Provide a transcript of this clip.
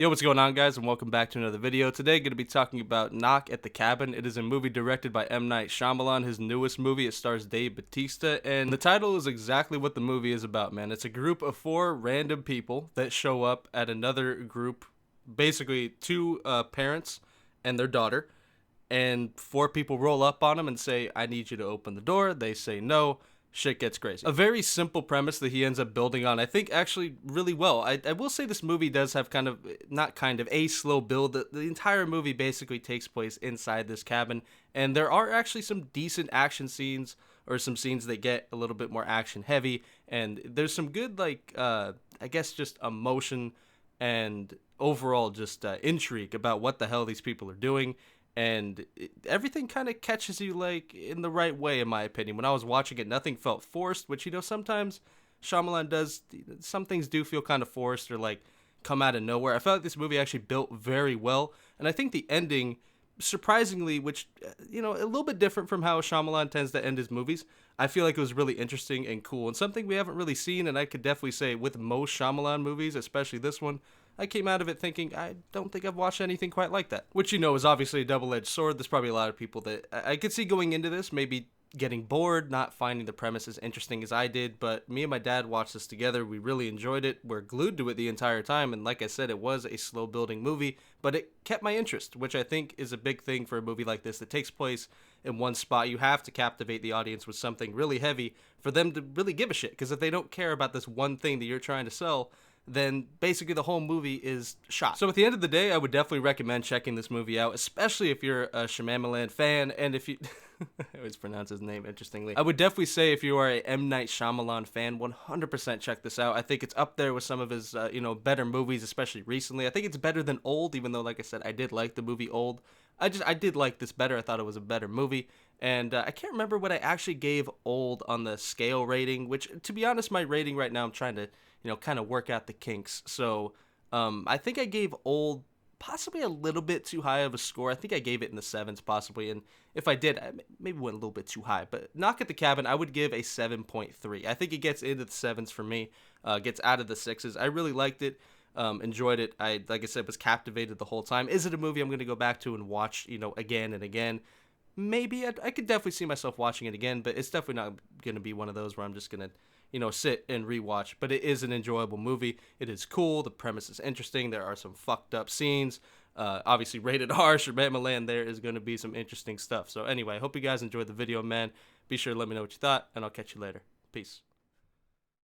Yo, what's going on, guys, and welcome back to another video. Today, going to be talking about Knock at the Cabin. It is a movie directed by M. Night Shyamalan, his newest movie. It stars Dave Bautista, and the title is exactly what the movie is about, man. It's a group of four random people that show up at another group, basically two parents and their daughter, and four people roll up on them and say, I need you to open the door. They say no. Shit gets crazy. A very simple premise that he ends up building on, I think, actually really well. I will say this movie does have a slow build. The entire movie basically takes place inside this cabin, and there are actually some decent action scenes, or some scenes that get a little bit more action heavy, and there's some good, I guess, just emotion and overall just intrigue about what the hell these people are doing. And everything kind of catches you in the right way, in my opinion. When I was watching it, nothing felt forced, which, sometimes Shyamalan does. Some things do feel kind of forced or come out of nowhere. I felt like this movie actually built very well, and I think the ending, surprisingly, which a little bit different from how Shyamalan tends to end his movies, I feel like it was really interesting and cool, and something we haven't really seen. And I could definitely say with most Shyamalan movies, especially this one, I came out of it thinking, I don't think I've watched anything quite like that. Which, is obviously a double-edged sword. There's probably a lot of people that I could see going into this, maybe getting bored, not finding the premise as interesting as I did. But me and my dad watched this together. We really enjoyed it. We're glued to it the entire time. And like I said, it was a slow-building movie, but it kept my interest, which I think is a big thing for a movie like this that takes place in one spot. You have to captivate the audience with something really heavy for them to really give a shit. Because if they don't care about this one thing that you're trying to sell, then basically the whole movie is shot. So at the end of the day, I would definitely recommend checking this movie out, especially if you're a Shyamalan fan, and if you... I always pronounce his name interestingly. I would definitely say if you are a M. Night Shyamalan fan, 100% check this out. I think it's up there with some of his, better movies, especially recently. I think it's better than Old, even though, like I said, I did like the movie Old. I did like this better. I thought it was a better movie. And I can't remember what I actually gave Old on the scale rating, which, to be honest, my rating right now, I'm trying to, kind of work out the kinks. So I think I gave Old possibly a little bit too high of a score. I think I gave it in the sevens possibly, and if I did, I maybe went a little bit too high. But Knock at the Cabin, I would give a 7.3. I think it gets into the sevens for me, gets out of the sixes. I really liked it, enjoyed it. Like I said, was captivated the whole time. Is it a movie I'm going to go back to and watch, again and again? Maybe. I could definitely see myself watching it again, but it's definitely not going to be one of those where I'm just going to sit and rewatch. But it is an enjoyable movie. It is cool. The premise is interesting. There are some fucked up scenes. Obviously rated R. Shyamalan, there is going to be some interesting stuff. So anyway, I hope you guys enjoyed the video, man. Be sure to let me know what you thought, and I'll catch you later. Peace.